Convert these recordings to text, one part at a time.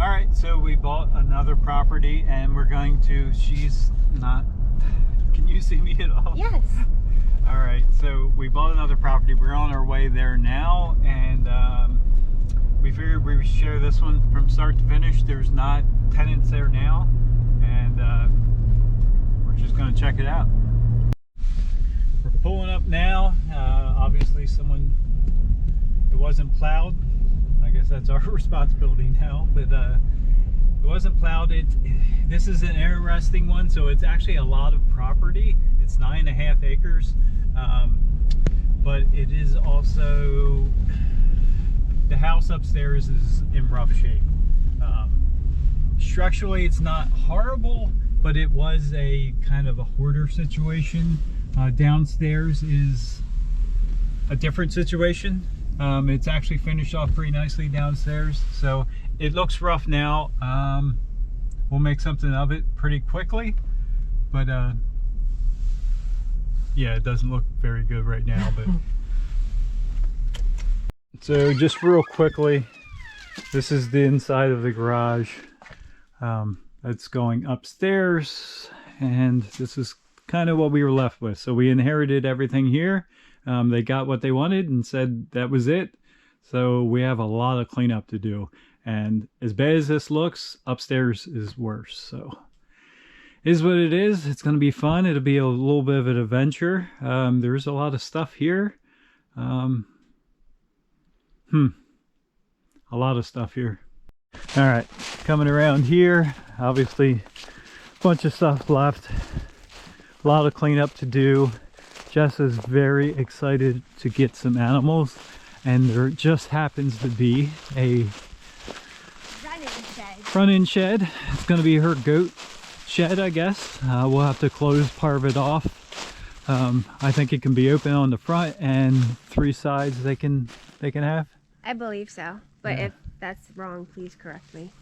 All right, so we bought another property and we're going to, she's not, can you see me at all? Yes. All right, so we bought another property. We're on our way there now, and we figured we would share this one from start to finish. There's not tenants there now, and we're just going to check it out. We're pulling up now. Obviously it wasn't plowed. I guess that's our responsibility now, but it wasn't plowed. This is an interesting one. So it's actually a lot of property. It's 9.5 acres, but it is also, the house upstairs is in rough shape. Structurally it's not horrible, but it was a kind of a hoarder situation. Downstairs is a different situation. It's actually finished off pretty nicely downstairs, so it looks rough now. We'll make something of it pretty quickly, but yeah, it doesn't look very good right now. But so just real quickly, this is the inside of the garage. It's going upstairs, and this is kind of what we were left with. So we inherited everything here. They got what they wanted and said that was it. So we have a lot of cleanup to do. And as bad as this looks, upstairs is worse. So it is what it is. It's going to be fun. It'll be a little bit of an adventure. There's a lot of stuff here. A lot of stuff here. All right, coming around here, obviously a bunch of stuff left. A lot of cleanup to do. Jess is very excited to get some animals, and there just happens to be a front-end shed. It's going to be her goat shed, I guess. We'll have to close part of it off. I think it can be open on the front, and 3 sides they can have. I believe so, but Yeah. if that's wrong, please correct me.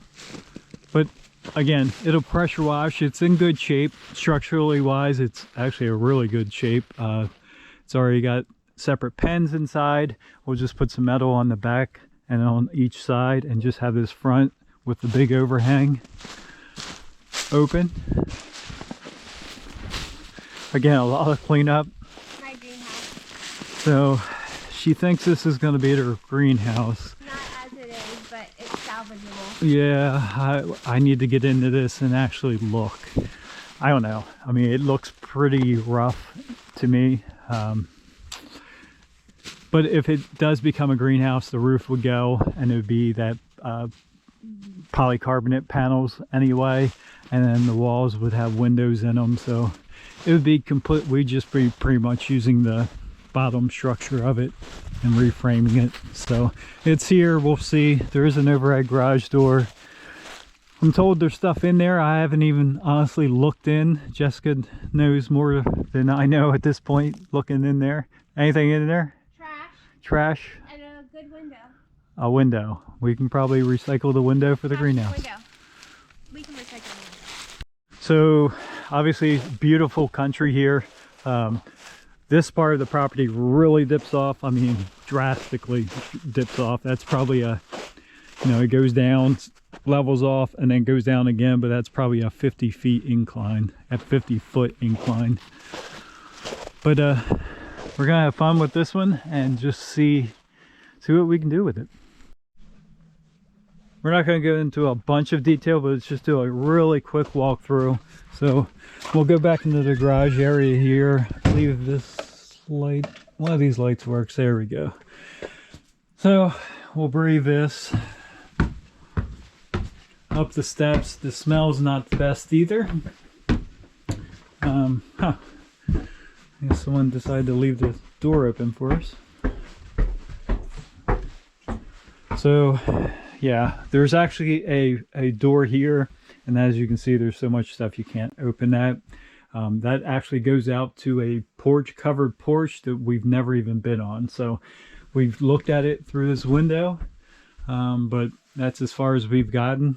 But again, it'll pressure wash. It's in good shape. Structurally wise, it's actually a really good shape. It's already got separate pens inside. We'll just put some metal on the back and on each side, and just have this front with the big overhang open. Again, a lot of cleanup. My greenhouse. So she thinks this is going to be her greenhouse. Not as it is, but it's salvageable. Yeah, I need to get into this and actually look. I don't know. I mean, it looks pretty rough to me. But if it does become a greenhouse, the roof would go, and it would be that polycarbonate panels anyway, and then the walls would have windows in them. So it would be complete. We'd just be pretty much using the bottom structure of it and reframing it. So it's here. We'll see. There is an overhead garage door. I'm told there's stuff in there. I haven't even honestly looked in. Jessica knows more than I know at this point, looking in there. Anything in there? Trash. And a good window. A window. We can probably recycle the window for the greenhouse. Window. We can recycle the window. So obviously beautiful country here. This part of the property really dips off. I mean, drastically dips off. That's probably a, it goes down, levels off, and then goes down again, but that's probably a 50 feet incline, a 50-foot incline. But we're gonna have fun with this one and just see what we can do with it. We're not gonna go into a bunch of detail, but let's just do a really quick walkthrough. So we'll go back into the garage area here. I believe this light, one of these lights works. There we go. So we'll breathe this up the steps. The smell's not the best either. I guess someone decided to leave the door open for us. So yeah, there's actually a door here, and as you can see, there's so much stuff you can't open that. That actually goes out to a porch, covered porch that we've never even been on. So we've looked at it through this window, but that's as far as we've gotten.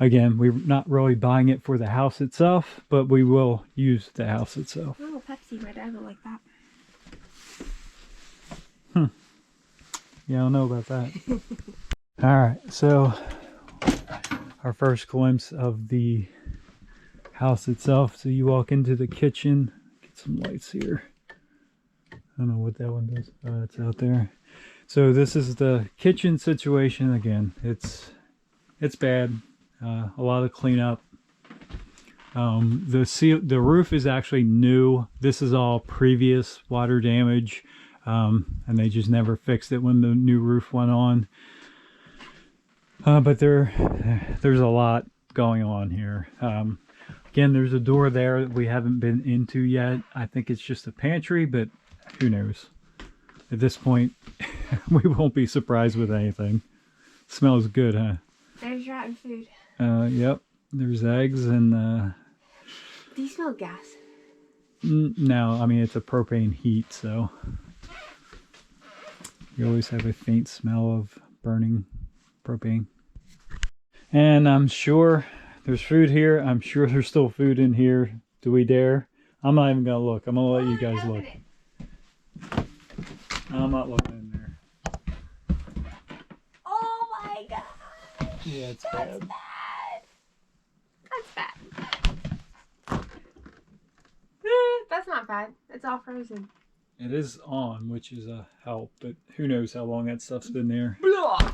Again, we're not really buying it for the house itself, but we will use the house itself. Oh, Pepsi, my dad will like that. Yeah, I don't know about that. All right, so our first glimpse of the house itself. So you walk into the kitchen, get some lights here. I don't know what that one does. Oh, it's out there. So this is the kitchen situation again. It's bad. A lot of cleanup. The roof is actually new. This is all previous water damage, and they just never fixed it when the new roof went on. But there's a lot going on here. Again, there's a door there that we haven't been into yet. I think it's just a pantry, but who knows? At this point, we won't be surprised with anything. Smells good, huh? There's rotten food. Yep. There's eggs and... Do you smell gas? No, I mean, it's a propane heat, so... You always have a faint smell of burning propane. And I'm sure there's food here. I'm sure there's still food in here. Do we dare? I'm not even going to look. I'm going to let you guys look. I'm not looking in there. Oh my god. Yeah, it's That's bad. That's bad. That's not bad. It's all frozen. It is on, which is a help, but who knows how long that stuff's been there. Blah.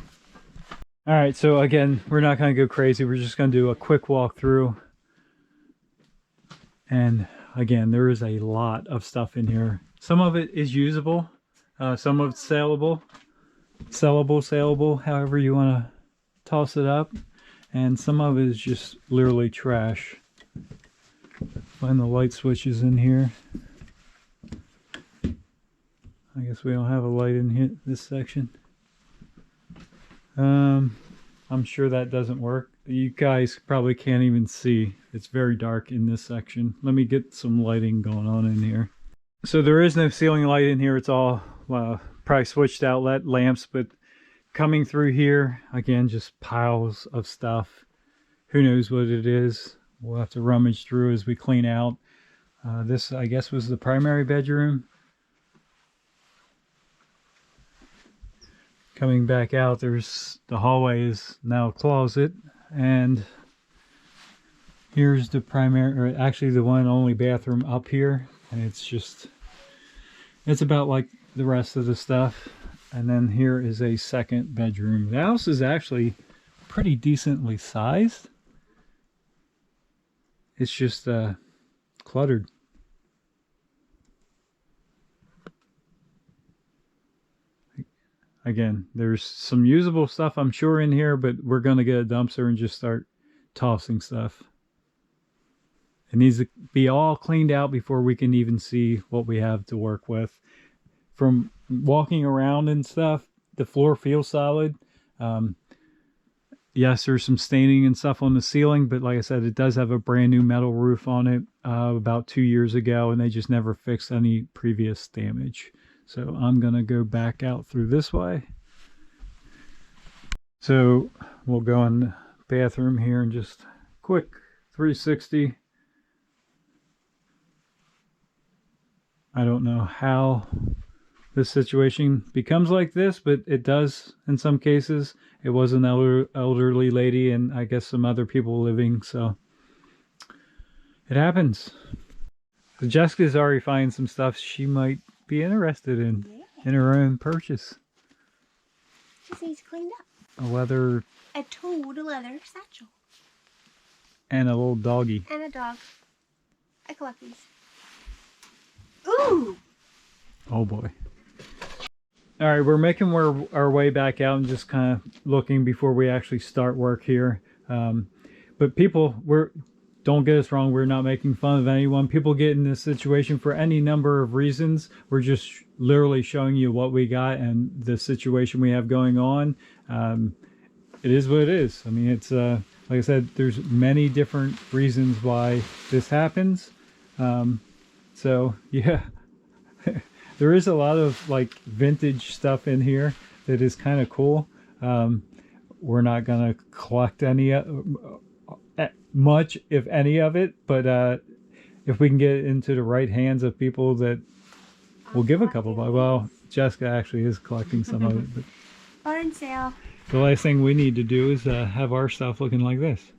Alright, so again, we're not going to go crazy. We're just going to do a quick walkthrough. And again, there is a lot of stuff in here. Some of it is usable. Some of it's saleable, however you want to toss it up. And some of it is just literally trash. Find the light switches in here. I guess we don't have a light in here, this section. I'm sure that doesn't work. You guys probably can't even see. It's very dark in this section. Let me get some lighting going on in here. So there is no ceiling light in here. It's all probably switched outlet lamps, but coming through here, again, just piles of stuff. Who knows what it is? We'll have to rummage through as we clean out. This, I guess, was the primary bedroom. Coming back out, there's the hallway is now a closet, and here's the primary, or actually the one and only bathroom up here, and it's about like the rest of the stuff. And then here is a second bedroom. The house is actually pretty decently sized. It's just cluttered. Again, there's some usable stuff I'm sure in here, but we're going to get a dumpster and just start tossing stuff. It needs to be all cleaned out before we can even see what we have to work with. From walking around and stuff, the floor feels solid. Yes, there's some staining and stuff on the ceiling, but like I said, it does have a brand new metal roof on it about 2 years ago, and they just never fixed any previous damage. So I'm going to go back out through this way. So we'll go in the bathroom here and just quick 360. I don't know how this situation becomes like this, but it does in some cases. It was an elderly lady and I guess some other people living, so it happens. So Jessica's already finding some stuff she might be interested in her own purchase. Just needs cleaned up. A toad leather satchel. And a little doggy. And a dog. I collect these. Ooh! Oh boy. Alright, we're making our way back out and just kind of looking before we actually start work here. But people, don't get us wrong, we're not making fun of anyone. People get in this situation for any number of reasons. We're just literally showing you what we got and the situation we have going on. It is what it is. I mean, it's like I said, there's many different reasons why this happens. So yeah, there is a lot of like vintage stuff in here that is kind of cool. We're not gonna collect any much, if any of it, but if we can get it into the right hands of people that will give a couple bucks. Well, Jessica actually is collecting some of it. But Barn sale. The last thing we need to do is have our stuff looking like this.